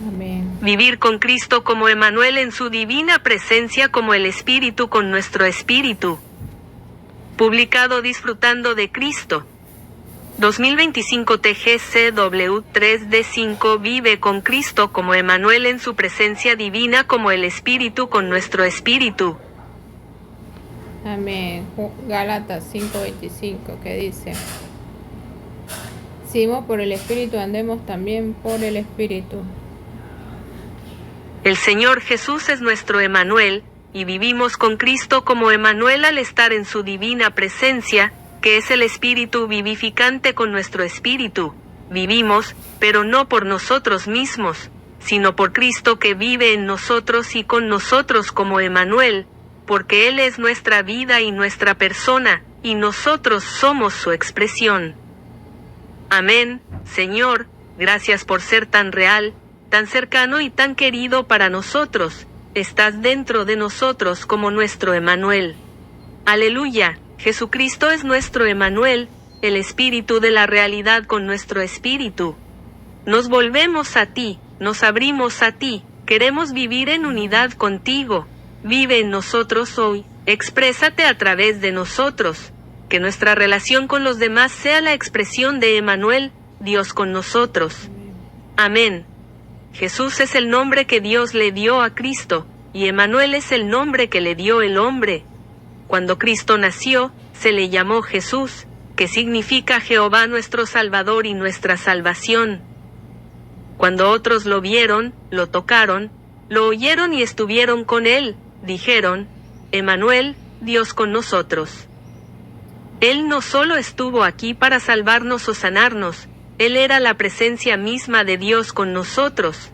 Amén. Vivir con Cristo como Emmanuel en su divina presencia como el Espíritu con nuestro espíritu. Publicado Disfrutando de Cristo. 2025 TGCW 3D5 Vive con Cristo como Emmanuel en su presencia divina como el Espíritu con nuestro espíritu. Amén. Gálatas 5:25 que dice: si vivimos por el Espíritu, andemos también por el Espíritu. El Señor Jesús es nuestro Emmanuel, y vivimos con Cristo como Emmanuel al estar en su divina presencia, que es el Espíritu vivificante con nuestro espíritu. Vivimos, pero no por nosotros mismos, sino por Cristo que vive en nosotros y con nosotros como Emmanuel, porque Él es nuestra vida y nuestra persona, y nosotros somos su expresión. Amén, Señor, gracias por ser tan real, tan cercano y tan querido para nosotros. Estás dentro de nosotros como nuestro Emmanuel. Aleluya, Jesucristo es nuestro Emmanuel, el Espíritu de la realidad con nuestro espíritu. Nos volvemos a ti, nos abrimos a ti, queremos vivir en unidad contigo. Vive en nosotros hoy, exprésate a través de nosotros. Que nuestra relación con los demás sea la expresión de Emmanuel, Dios con nosotros. Amén. Jesús es el nombre que Dios le dio a Cristo, y Emmanuel es el nombre que le dio el hombre. Cuando Cristo nació, se le llamó Jesús, que significa Jehová nuestro Salvador y nuestra salvación. Cuando otros lo vieron, lo tocaron, lo oyeron y estuvieron con él, dijeron: Emmanuel, Dios con nosotros. Él no solo estuvo aquí para salvarnos o sanarnos, Él era la presencia misma de Dios con nosotros.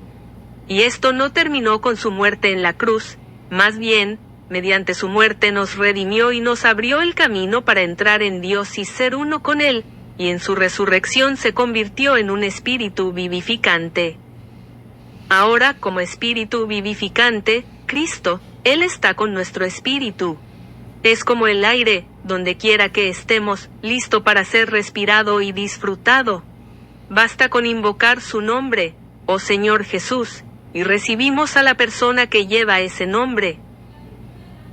Y esto no terminó con su muerte en la cruz, más bien, mediante su muerte nos redimió y nos abrió el camino para entrar en Dios y ser uno con Él, y en su resurrección se convirtió en un espíritu vivificante. Ahora, como espíritu vivificante, Cristo, Él está con nuestro espíritu. Es como el aire, donde quiera que estemos, listo para ser respirado y disfrutado. Basta con invocar su nombre, oh Señor Jesús, y recibimos a la persona que lleva ese nombre.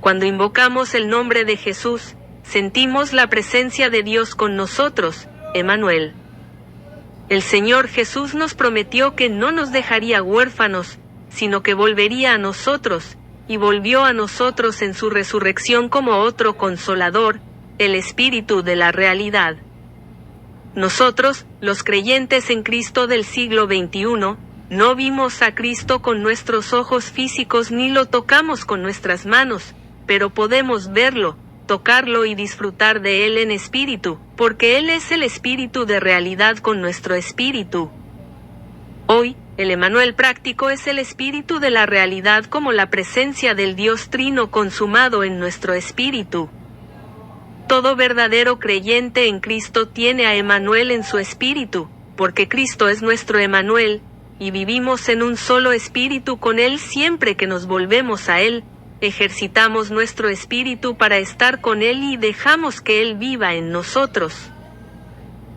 Cuando invocamos el nombre de Jesús, sentimos la presencia de Dios con nosotros, Emmanuel. El Señor Jesús nos prometió que no nos dejaría huérfanos, sino que volvería a nosotros, y volvió a nosotros en su resurrección como otro consolador, el Espíritu de la realidad. Nosotros, los creyentes en Cristo del siglo XXI, no vimos a Cristo con nuestros ojos físicos ni lo tocamos con nuestras manos, pero podemos verlo, tocarlo y disfrutar de Él en espíritu, porque Él es el Espíritu de realidad con nuestro espíritu. Hoy, el Emmanuel práctico es el Espíritu de la realidad como la presencia del Dios Trino consumado en nuestro espíritu. Todo verdadero creyente en Cristo tiene a Emmanuel en su espíritu, porque Cristo es nuestro Emmanuel, y vivimos en un solo espíritu con Él siempre que nos volvemos a Él, ejercitamos nuestro espíritu para estar con Él y dejamos que Él viva en nosotros.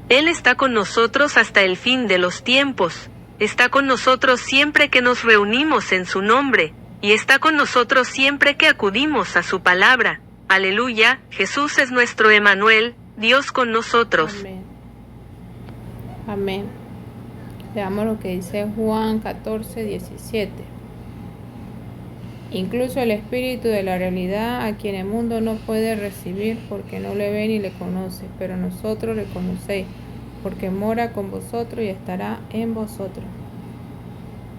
Él está con nosotros hasta el fin de los tiempos. Está con nosotros siempre que nos reunimos en su nombre, y está con nosotros siempre que acudimos a su palabra. Aleluya, Jesús es nuestro Emmanuel, Dios con nosotros. Amén. Amén. Veamos lo que dice Juan 14:17. Incluso el Espíritu de la realidad, a quien el mundo no puede recibir porque no le ve ni le conoce, pero nosotros le conocéis, porque mora con vosotros y estará en vosotros.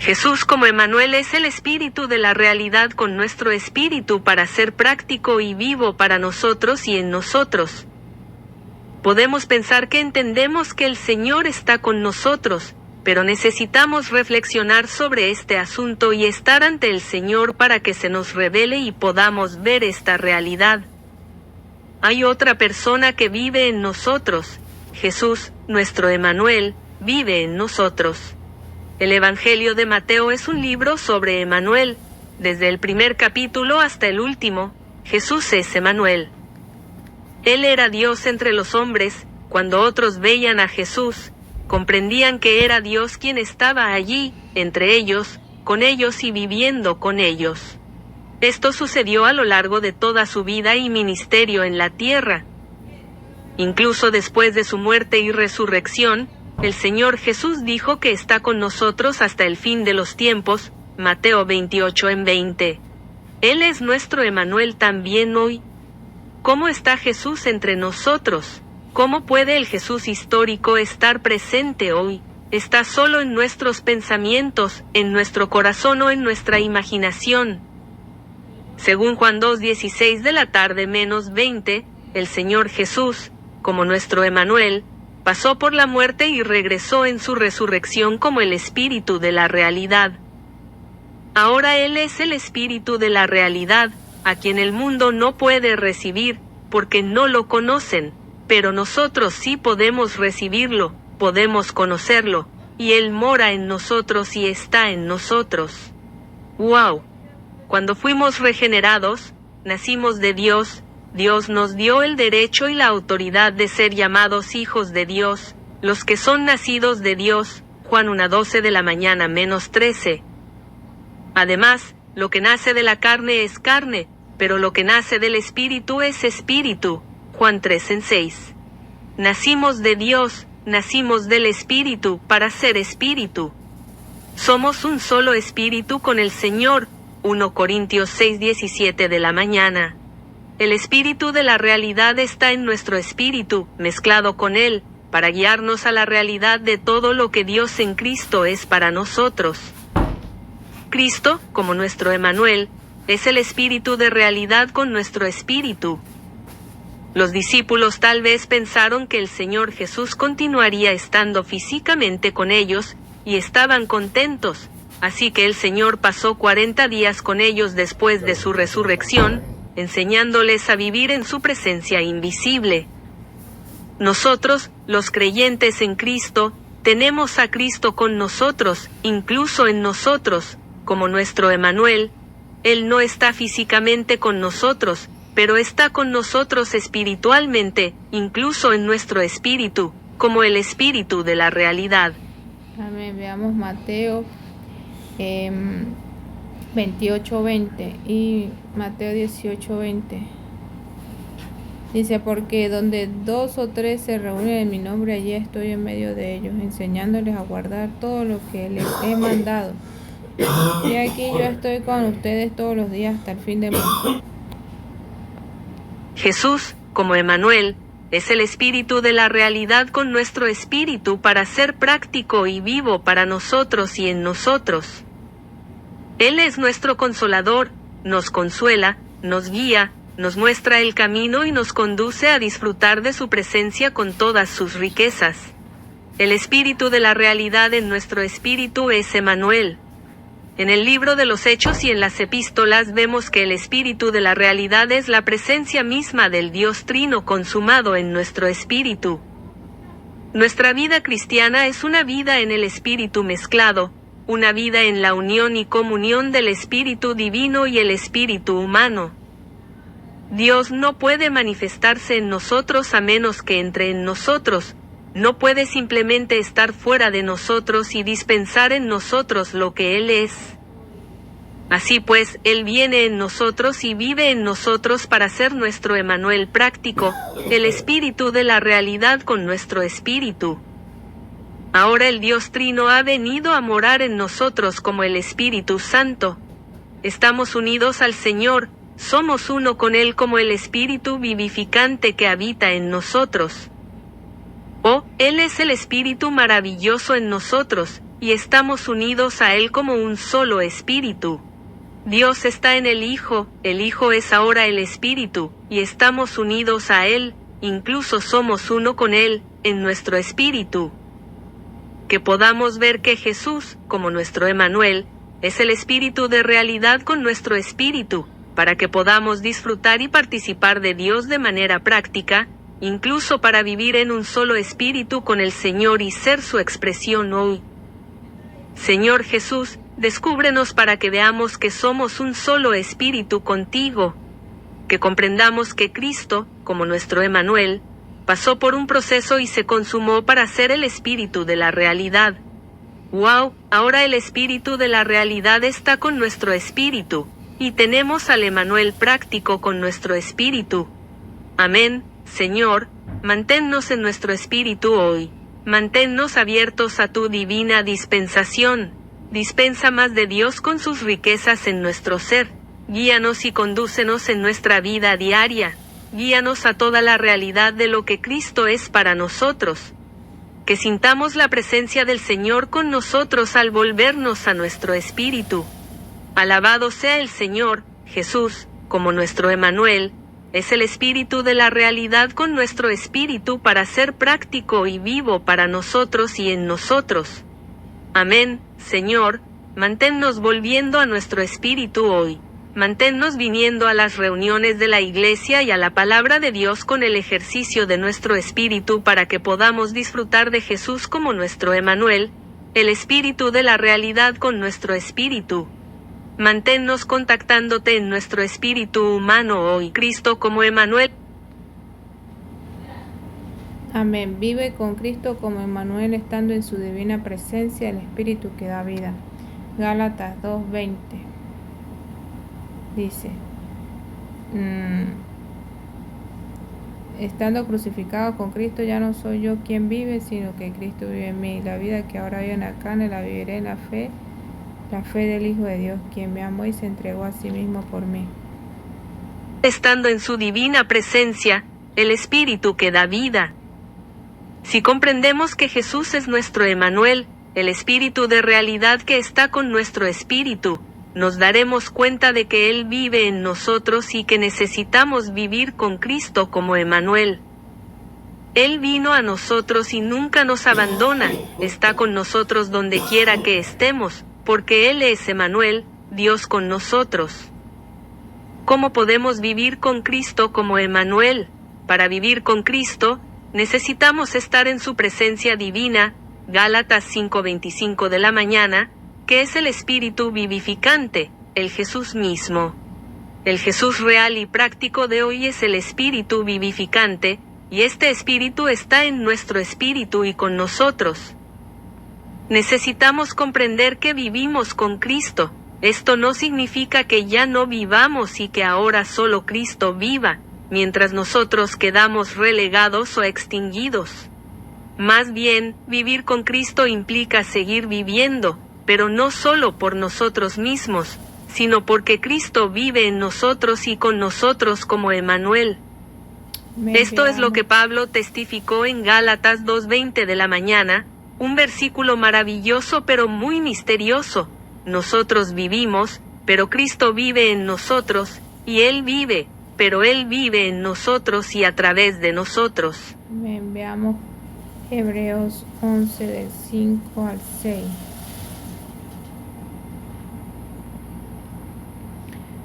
Jesús como Emmanuel es el Espíritu de la realidad con nuestro espíritu para ser práctico y vivo para nosotros y en nosotros. Podemos pensar que entendemos que el Señor está con nosotros, pero necesitamos reflexionar sobre este asunto y estar ante el Señor para que se nos revele y podamos ver esta realidad. Hay otra persona que vive en nosotros. Jesús, nuestro Emmanuel, vive en nosotros. El Evangelio de Mateo es un libro sobre Emmanuel. Desde el primer capítulo hasta el último, Jesús es Emmanuel. Él era Dios entre los hombres. Cuando otros veían a Jesús, comprendían que era Dios quien estaba allí, entre ellos, con ellos y viviendo con ellos. Esto sucedió a lo largo de toda su vida y ministerio en la tierra. Incluso después de su muerte y resurrección, el Señor Jesús dijo que está con nosotros hasta el fin de los tiempos, Mateo 28:20. Él es nuestro Emmanuel también hoy. ¿Cómo está Jesús entre nosotros? ¿Cómo puede el Jesús histórico estar presente hoy? Está solo en nuestros pensamientos, en nuestro corazón o en nuestra imaginación. Según Juan 2:16 de la tarde menos 20, el Señor Jesús, como nuestro Emmanuel, pasó por la muerte y regresó en su resurrección como el Espíritu de la realidad. Ahora Él es el Espíritu de la realidad, a quien el mundo no puede recibir, porque no lo conocen, pero nosotros sí podemos recibirlo, podemos conocerlo, y Él mora en nosotros y está en nosotros. ¡Wow! Cuando fuimos regenerados, nacimos de Dios, Dios nos dio el derecho y la autoridad de ser llamados hijos de Dios, los que son nacidos de Dios, Juan 1:12 de la mañana menos 13. Además, lo que nace de la carne es carne, pero lo que nace del Espíritu es Espíritu, Juan 3:6. Nacimos de Dios, nacimos del Espíritu para ser Espíritu. Somos un solo Espíritu con el Señor, 1 Corintios 6:17 de la mañana. El Espíritu de la realidad está en nuestro espíritu, mezclado con Él, para guiarnos a la realidad de todo lo que Dios en Cristo es para nosotros. Cristo, como nuestro Emmanuel, es el Espíritu de realidad con nuestro espíritu. Los discípulos tal vez pensaron que el Señor Jesús continuaría estando físicamente con ellos, y estaban contentos, así que el Señor pasó 40 días con ellos después de su resurrección, enseñándoles a vivir en su presencia invisible. Nosotros, los creyentes en Cristo, tenemos a Cristo con nosotros, incluso en nosotros, como nuestro Emmanuel. Él no está físicamente con nosotros, pero está con nosotros espiritualmente, incluso en nuestro espíritu, como el Espíritu de la realidad. Amén. Veamos Mateo 28:20 y Mateo 18:20. Dice, porque donde 2 o 3 se reúnen en mi nombre, allí estoy en medio de ellos, enseñándoles a guardar todo lo que les he mandado. Y aquí yo estoy con ustedes todos los días hasta el fin del mundo. Jesús, como Emmanuel, es el Espíritu de la realidad con nuestro espíritu para ser práctico y vivo para nosotros y en nosotros. Él es nuestro consolador, nos consuela, nos guía, nos muestra el camino y nos conduce a disfrutar de su presencia con todas sus riquezas. El Espíritu de la realidad en nuestro espíritu es Emmanuel. En el libro de los Hechos y en las epístolas vemos que el Espíritu de la realidad es la presencia misma del Dios Trino consumado en nuestro espíritu. Nuestra vida cristiana es una vida en el Espíritu mezclado, una vida en la unión y comunión del Espíritu Divino y el Espíritu humano. Dios no puede manifestarse en nosotros a menos que entre en nosotros, no puede simplemente estar fuera de nosotros y dispensar en nosotros lo que Él es. Así pues, Él viene en nosotros y vive en nosotros para ser nuestro Emmanuel práctico, el Espíritu de la realidad con nuestro espíritu. Ahora el Dios Trino ha venido a morar en nosotros como el Espíritu Santo. Estamos unidos al Señor, somos uno con Él como el Espíritu vivificante que habita en nosotros. Oh, Él es el Espíritu maravilloso en nosotros, y estamos unidos a Él como un solo Espíritu. Dios está en el Hijo es ahora el Espíritu, y estamos unidos a Él, incluso somos uno con Él, en nuestro espíritu. Que podamos ver que Jesús, como nuestro Emmanuel, es el Espíritu de realidad con nuestro espíritu, para que podamos disfrutar y participar de Dios de manera práctica, incluso para vivir en un solo espíritu con el Señor y ser su expresión hoy. Señor Jesús, descúbrenos para que veamos que somos un solo espíritu contigo, que comprendamos que Cristo, como nuestro Emmanuel, pasó por un proceso y se consumó para ser el Espíritu de la realidad. ¡Wow! Ahora el espíritu de la realidad está con nuestro espíritu, y tenemos al Emmanuel práctico con nuestro espíritu. Amén, Señor, manténnos en nuestro espíritu hoy. Manténnos abiertos a tu divina dispensación. Dispensa más de Dios con sus riquezas en nuestro ser. Guíanos y condúcenos en nuestra vida diaria. Guíanos a toda la realidad de lo que Cristo es para nosotros. Que sintamos la presencia del Señor con nosotros al volvernos a nuestro espíritu. Alabado sea el Señor, Jesús, como nuestro Emmanuel, es el espíritu de la realidad con nuestro espíritu para ser práctico y vivo para nosotros y en nosotros. Amén, Señor, manténnos volviendo a nuestro espíritu hoy. Manténnos viniendo a las reuniones de la iglesia y a la palabra de Dios con el ejercicio de nuestro espíritu para que podamos disfrutar de Jesús como nuestro Emmanuel, el espíritu de la realidad con nuestro espíritu. Manténnos contactándote en nuestro espíritu humano hoy, Cristo como Emmanuel. Amén. Vive con Cristo como Emmanuel, estando en su divina presencia, el espíritu que da vida. Gálatas 2:20. Dice, estando crucificado con Cristo, ya no soy yo quien vive, sino que Cristo vive en mí. La vida que ahora vivo en la carne la viviré en la fe del Hijo de Dios, quien me amó y se entregó a sí mismo por mí. Estando en su divina presencia, el espíritu que da vida. Si comprendemos que Jesús es nuestro Emmanuel, el espíritu de realidad que está con nuestro espíritu, nos daremos cuenta de que Él vive en nosotros y que necesitamos vivir con Cristo como Emmanuel. Él vino a nosotros y nunca nos abandona, está con nosotros donde quiera que estemos, porque Él es Emmanuel, Dios con nosotros. ¿Cómo podemos vivir con Cristo como Emmanuel? Para vivir con Cristo, necesitamos estar en su presencia divina, Gálatas 5:25 de la mañana, que es el espíritu vivificante, el Jesús mismo. El Jesús real y práctico de hoy es el espíritu vivificante, y este espíritu está en nuestro espíritu y con nosotros. Necesitamos comprender que vivimos con Cristo. Esto no significa que ya no vivamos y que ahora solo Cristo viva, mientras nosotros quedamos relegados o extinguidos. Más bien, vivir con Cristo implica seguir viviendo, pero no solo por nosotros mismos, sino porque Cristo vive en nosotros y con nosotros como Emmanuel. Esto es lo que Pablo testificó en Gálatas 2:20 de la mañana, un versículo maravilloso pero muy misterioso. Nosotros vivimos, pero Cristo vive en nosotros, y Él vive, pero Él vive en nosotros y a través de nosotros. Veamos Hebreos 11 del 5 al 6.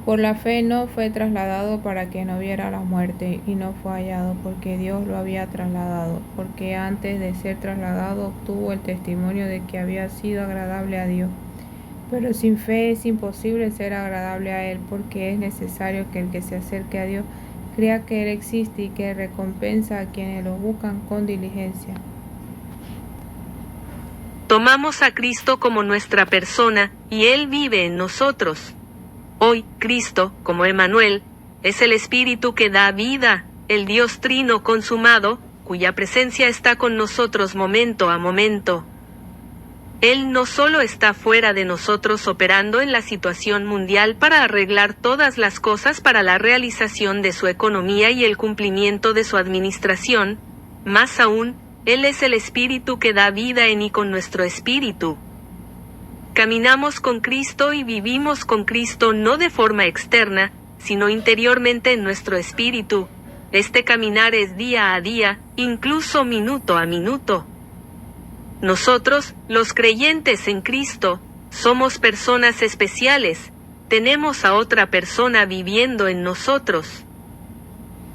Por la fe no fue trasladado para que no viera la muerte, y no fue hallado, porque Dios lo había trasladado, porque antes de ser trasladado obtuvo el testimonio de que había sido agradable a Dios. Pero sin fe es imposible ser agradable a Él, porque es necesario que el que se acerque a Dios crea que Él existe y que recompensa a quienes lo buscan con diligencia. Tomamos a Cristo como nuestra persona, y Él vive en nosotros. Hoy, Cristo, como Emmanuel, es el Espíritu que da vida, el Dios Trino consumado, cuya presencia está con nosotros momento a momento. Él no solo está fuera de nosotros operando en la situación mundial para arreglar todas las cosas para la realización de su economía y el cumplimiento de su administración, más aún, Él es el Espíritu que da vida en y con nuestro espíritu. Caminamos con Cristo y vivimos con Cristo no de forma externa, sino interiormente en nuestro espíritu. Este caminar es día a día, incluso minuto a minuto. Nosotros, los creyentes en Cristo, somos personas especiales, tenemos a otra persona viviendo en nosotros.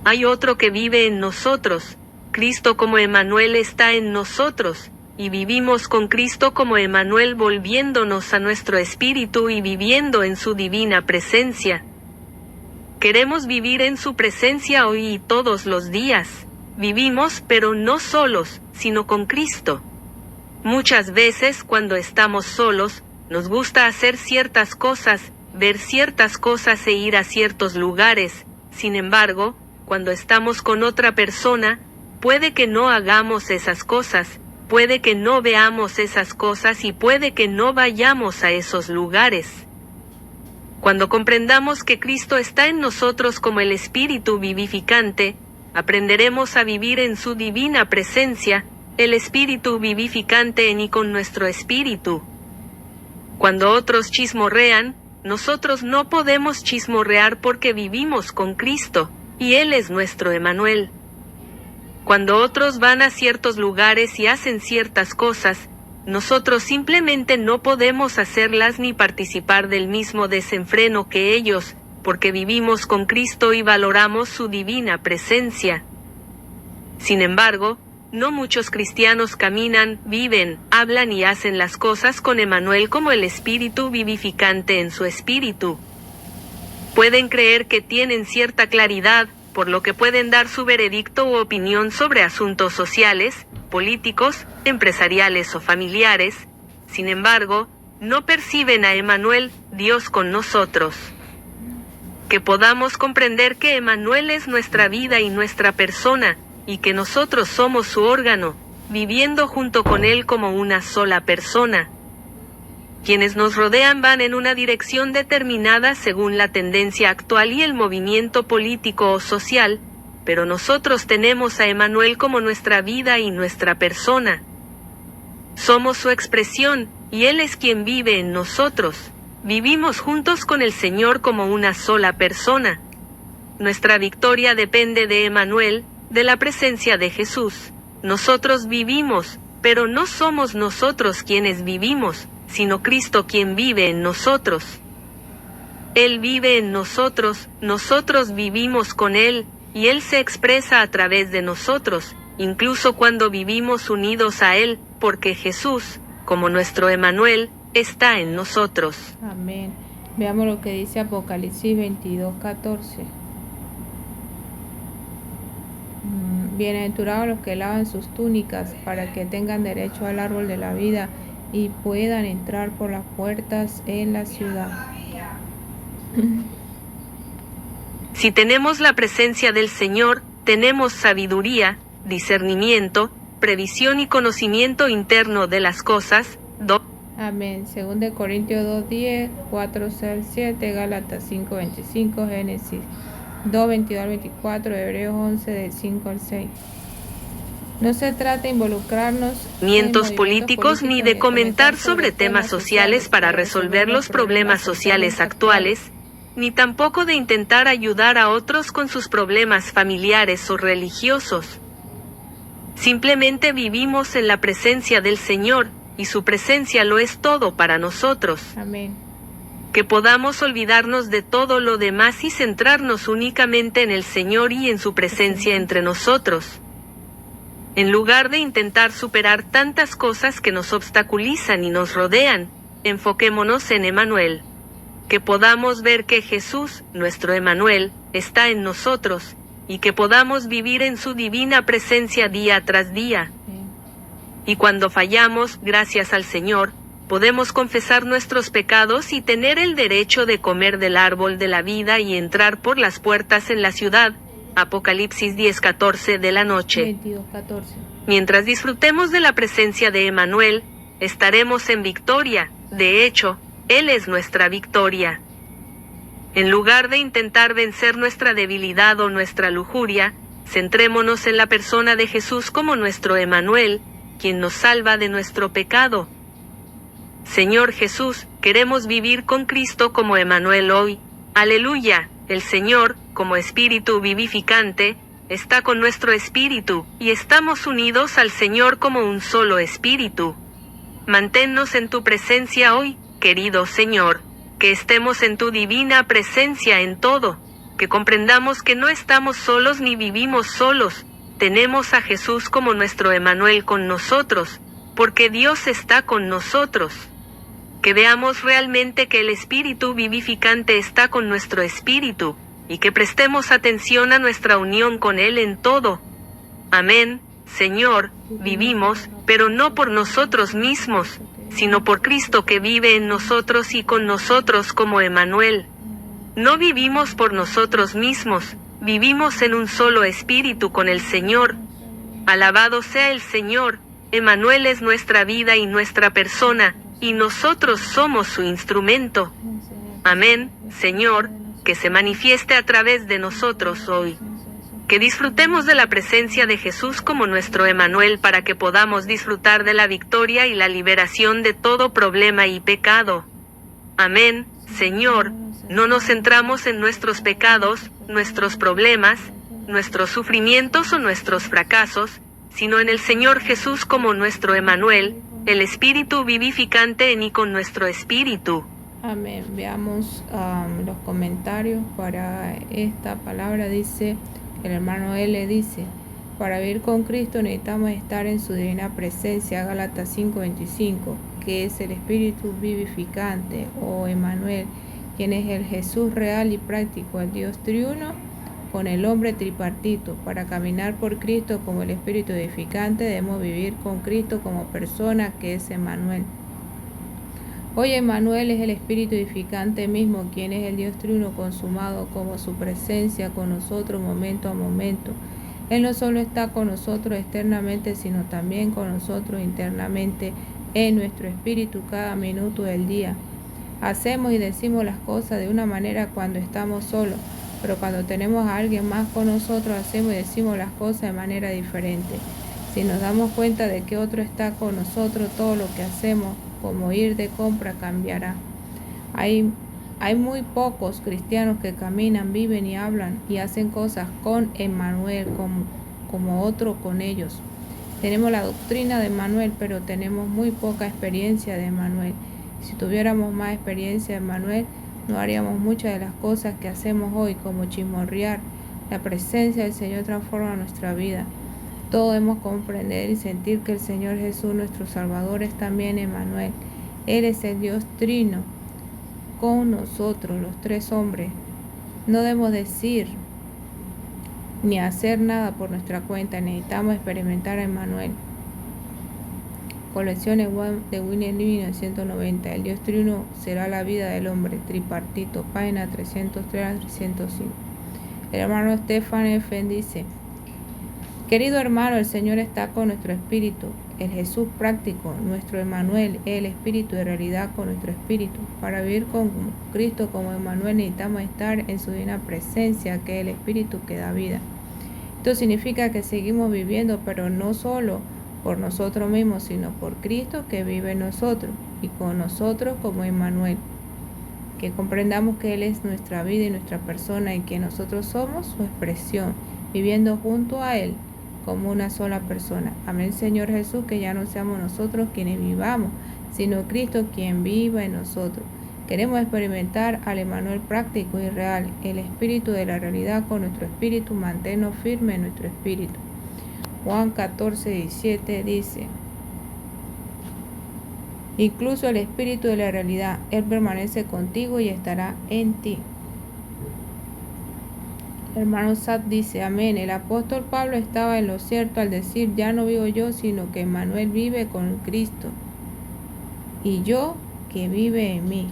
Hay otro que vive en nosotros, Cristo como Emmanuel está en nosotros, y vivimos con Cristo como Emmanuel volviéndonos a nuestro espíritu y viviendo en su divina presencia. Queremos vivir en su presencia hoy y todos los días. Vivimos, pero no solos, sino con Cristo. Muchas veces cuando estamos solos, nos gusta hacer ciertas cosas, ver ciertas cosas e ir a ciertos lugares. Sin embargo, cuando estamos con otra persona, puede que no hagamos esas cosas, puede que no veamos esas cosas y puede que no vayamos a esos lugares. Cuando comprendamos que Cristo está en nosotros como el Espíritu vivificante, aprenderemos a vivir en su divina presencia, el Espíritu vivificante en y con nuestro espíritu. Cuando otros chismorrean, nosotros no podemos chismorrear porque vivimos con Cristo, y Él es nuestro Emmanuel. Cuando otros van a ciertos lugares y hacen ciertas cosas, nosotros simplemente no podemos hacerlas ni participar del mismo desenfreno que ellos, porque vivimos con Cristo y valoramos su divina presencia. Sin embargo, no muchos cristianos caminan, viven, hablan y hacen las cosas con Emmanuel como el Espíritu vivificante en su espíritu. Pueden creer que tienen cierta claridad, por lo que pueden dar su veredicto u opinión sobre asuntos sociales, políticos, empresariales o familiares. Sin embargo, no perciben a Emmanuel, Dios con nosotros. Que podamos comprender que Emmanuel es nuestra vida y nuestra persona, y que nosotros somos su órgano, viviendo junto con Él como una sola persona. Quienes nos rodean van en una dirección determinada según la tendencia actual y el movimiento político o social, pero nosotros tenemos a Emmanuel como nuestra vida y nuestra persona. Somos su expresión, y Él es quien vive en nosotros. Vivimos juntos con el Señor como una sola persona. Nuestra victoria depende de Emmanuel, de la presencia de Jesús. Nosotros vivimos, pero no somos nosotros quienes vivimos, sino Cristo quien vive en nosotros. Él vive en nosotros, nosotros vivimos con Él, y Él se expresa a través de nosotros, incluso cuando vivimos unidos a Él, porque Jesús, como nuestro Emmanuel, está en nosotros. Amén. Veamos lo que dice Apocalipsis 22:14. Bienaventurados los que lavan sus túnicas, para que tengan derecho al árbol de la vida y puedan entrar por las puertas en la ciudad. Si tenemos la presencia del Señor, tenemos sabiduría, discernimiento, previsión y conocimiento interno de las cosas. Amén. 2 Corintios 2:10, 4:6-7, Gálatas 5:25, Génesis 2:22-24, Hebreos 11, del 5 al 6. No se trata de involucrarnos en movimientos políticos ni de comentar sobre temas sociales para resolver los problemas sociales actuales, ni tampoco de intentar ayudar a otros con sus problemas familiares o religiosos. Simplemente vivimos en la presencia del Señor, y su presencia lo es todo para nosotros. Amén. Que podamos olvidarnos de todo lo demás y centrarnos únicamente en el Señor y en su presencia entre nosotros. En lugar de intentar superar tantas cosas que nos obstaculizan y nos rodean, enfoquémonos en Emmanuel. Que podamos ver que Jesús, nuestro Emmanuel, está en nosotros, y que podamos vivir en su divina presencia día tras día. Y cuando fallamos, gracias al Señor, podemos confesar nuestros pecados y tener el derecho de comer del árbol de la vida y entrar por las puertas en la ciudad. Apocalipsis 10:14 de la noche. 22:14. Mientras disfrutemos de la presencia de Emmanuel, estaremos en victoria. De hecho, Él es nuestra victoria. En lugar de intentar vencer nuestra debilidad o nuestra lujuria, centrémonos en la persona de Jesús como nuestro Emmanuel, quien nos salva de nuestro pecado. Señor Jesús, queremos vivir con Cristo como Emmanuel hoy. Aleluya. El Señor, como Espíritu vivificante, está con nuestro espíritu, y estamos unidos al Señor como un solo espíritu. Manténnos en tu presencia hoy, querido Señor, que estemos en tu divina presencia en todo, que comprendamos que no estamos solos ni vivimos solos, tenemos a Jesús como nuestro Emmanuel con nosotros, porque Dios está con nosotros. Que veamos realmente que el Espíritu vivificante está con nuestro espíritu, y que prestemos atención a nuestra unión con Él en todo. Amén. Señor, vivimos, pero no por nosotros mismos, sino por Cristo que vive en nosotros y con nosotros como Emmanuel. No vivimos por nosotros mismos, vivimos en un solo espíritu con el Señor. Alabado sea el Señor, Emmanuel es nuestra vida y nuestra persona, y nosotros somos su instrumento. Amén, Señor, que se manifieste a través de nosotros hoy. Que disfrutemos de la presencia de Jesús como nuestro Emmanuel para que podamos disfrutar de la victoria y la liberación de todo problema y pecado. Amén, Señor, no nos centramos en nuestros pecados, nuestros problemas, nuestros sufrimientos o nuestros fracasos, sino en el Señor Jesús como nuestro Emmanuel, el Espíritu vivificante en y con nuestro espíritu. Amén. Veamos los comentarios para esta palabra. Dice, el hermano L dice, para vivir con Cristo necesitamos estar en su divina presencia, Gálatas 5:25, que es el Espíritu vivificante o Emmanuel, quien es el Jesús real y práctico, el Dios triuno con el hombre tripartito. Para caminar por Cristo como el Espíritu vivificante debemos vivir con Cristo como persona, que es Emmanuel. Hoy Emmanuel es el Espíritu vivificante mismo, quien es el Dios triuno consumado como su presencia con nosotros momento a momento. Él no solo está con nosotros externamente, sino también con nosotros internamente en nuestro espíritu cada minuto del día. Hacemos y decimos las cosas de una manera cuando estamos solos, pero cuando tenemos a alguien más con nosotros hacemos y decimos las cosas de manera diferente. Si nos damos cuenta de que otro está con nosotros, todo lo que hacemos, como ir de compra, cambiará. Hay muy pocos cristianos que caminan, viven y hablan y hacen cosas con Emmanuel, como otro con ellos. Tenemos la doctrina de Emmanuel, pero tenemos muy poca experiencia de Emmanuel. Si tuviéramos más experiencia de Emmanuel, no haríamos muchas de las cosas que hacemos hoy, como chismorrear. La presencia del Señor transforma nuestra vida. Todos debemos comprender y sentir que el Señor Jesús, nuestro Salvador, es también Emmanuel. Él es el Dios trino con nosotros, los tres hombres. No debemos decir ni hacer nada por nuestra cuenta. Necesitamos experimentar a Emmanuel. Colecciones de William Lee, 1990. El Dios trino será la vida del hombre, tripartito, página 303 a 305. El hermano Stefan F. dice, querido hermano, el Señor está con nuestro espíritu, el Jesús práctico, nuestro Emmanuel, el espíritu de realidad con nuestro espíritu. Para vivir con Cristo como Emmanuel necesitamos estar en su divina presencia, que es el espíritu que da vida. Esto significa que seguimos viviendo, pero no solo por nosotros mismos, sino por Cristo que vive en nosotros y con nosotros como Emmanuel. Que comprendamos que Él es nuestra vida y nuestra persona y que nosotros somos su expresión, viviendo junto a Él como una sola persona. Amén, Señor Jesús, que ya no seamos nosotros quienes vivamos, sino Cristo quien viva en nosotros. Queremos experimentar al Emmanuel práctico y real, el espíritu de la realidad con nuestro espíritu, manténnos firme en nuestro espíritu. Juan 14:17 dice, incluso el espíritu de la realidad, Él permanece contigo y estará en ti. Hermano Sad dice, amén. El apóstol Pablo estaba en lo cierto al decir, ya no vivo yo, sino que Emmanuel vive con Cristo, y yo que vive en mí.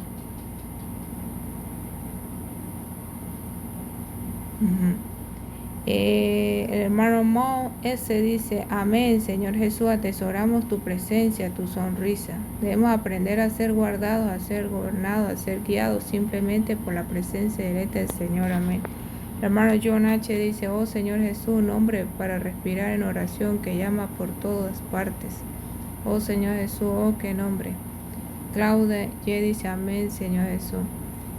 El hermano Mo S. dice, amén, Señor Jesús, atesoramos tu presencia, tu sonrisa. Debemos aprender a ser guardados, a ser gobernados, a ser guiados simplemente por la presencia directa del Señor, amén. El hermano John H. dice, oh Señor Jesús, nombre para respirar en oración que llama por todas partes. Oh Señor Jesús, oh qué nombre. Claudia Y. dice, amén, Señor Jesús.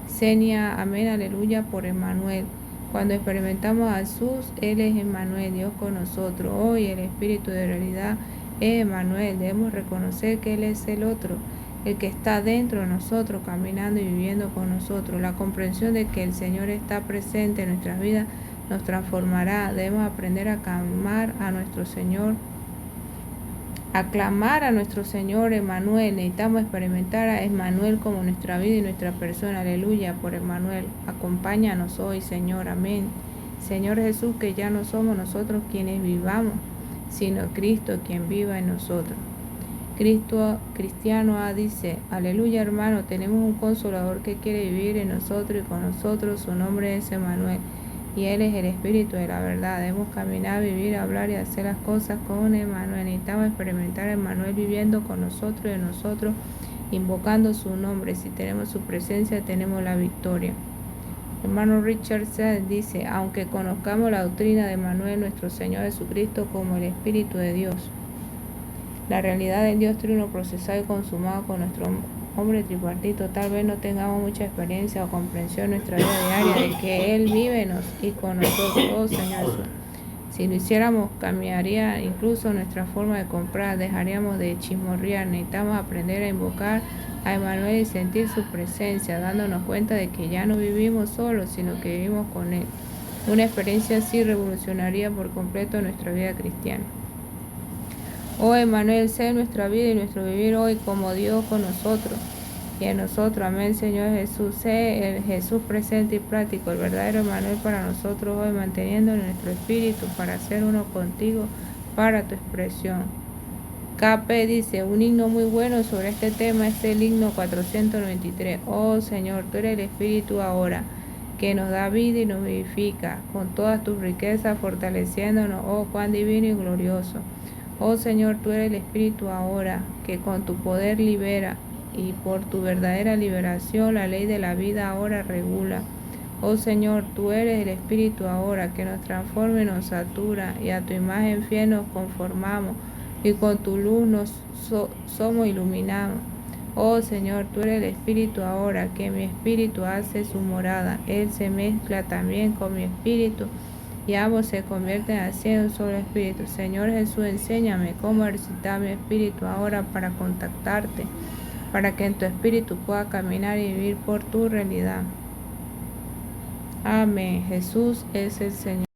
Senia, amén, aleluya por Emmanuel. Cuando experimentamos a Jesús, Él es Emmanuel, Dios con nosotros. Hoy el Espíritu de realidad es Emmanuel. Debemos reconocer que Él es el otro, el que está dentro de nosotros, caminando y viviendo con nosotros. La comprensión de que el Señor está presente en nuestras vidas nos transformará. Debemos aprender a clamar a nuestro Señor, Emmanuel. Necesitamos experimentar a Emmanuel como nuestra vida y nuestra persona. Aleluya por Emmanuel. Acompáñanos hoy, Señor. Amén. Señor Jesús, que ya no somos nosotros quienes vivamos, sino Cristo quien viva en nosotros. Cristiano A dice: aleluya, hermano, tenemos un consolador que quiere vivir en nosotros y con nosotros. Su nombre es Emmanuel y Él es el Espíritu de la verdad. Debemos caminar, vivir, hablar y hacer las cosas con Emmanuel. Necesitamos experimentar a Emmanuel viviendo con nosotros y en nosotros, invocando su nombre. Si tenemos su presencia, tenemos la victoria. Hermano Richard Seth dice: aunque conozcamos la doctrina de Emmanuel, nuestro Señor Jesucristo, como el Espíritu de Dios, la realidad del Dios trino procesado y consumado con nuestro hombre tripartito, tal vez no tengamos mucha experiencia o comprensión en nuestra vida diaria de que Él vive en nos y con nosotros. Oh Señor Jesús, si lo hiciéramos, cambiaría incluso nuestra forma de comprar, dejaríamos de chismorrear. Necesitamos aprender a invocar a Emmanuel y sentir su presencia, dándonos cuenta de que ya no vivimos solos, sino que vivimos con Él. Una experiencia así revolucionaría por completo nuestra vida cristiana. Oh Emmanuel, sé nuestra vida y nuestro vivir hoy como Dios con nosotros y en nosotros. Amén, Señor Jesús. Sé el Jesús presente y práctico, el verdadero Emmanuel para nosotros hoy, manteniendo nuestro espíritu para ser uno contigo para tu expresión. KP dice: un himno muy bueno sobre este tema es el himno 493. Oh Señor, tú eres el Espíritu ahora, que nos da vida y nos vivifica, con todas tus riquezas fortaleciéndonos. Oh, cuán divino y glorioso. Oh Señor, tú eres el Espíritu ahora, que con tu poder libera, y por tu verdadera liberación la ley de la vida ahora regula. Oh Señor, tú eres el Espíritu ahora, que nos transforma y nos satura, y a tu imagen fiel nos conformamos, y con tu luz nos somos iluminados. Oh Señor, tú eres el Espíritu ahora, que mi espíritu hace su morada. Él se mezcla también con mi espíritu, y ambos se convierten así en un solo espíritu. Señor Jesús, enséñame cómo ejercitar mi espíritu ahora para contactarte, para que en tu espíritu pueda caminar y vivir por tu realidad. Amén. Jesús es el Señor.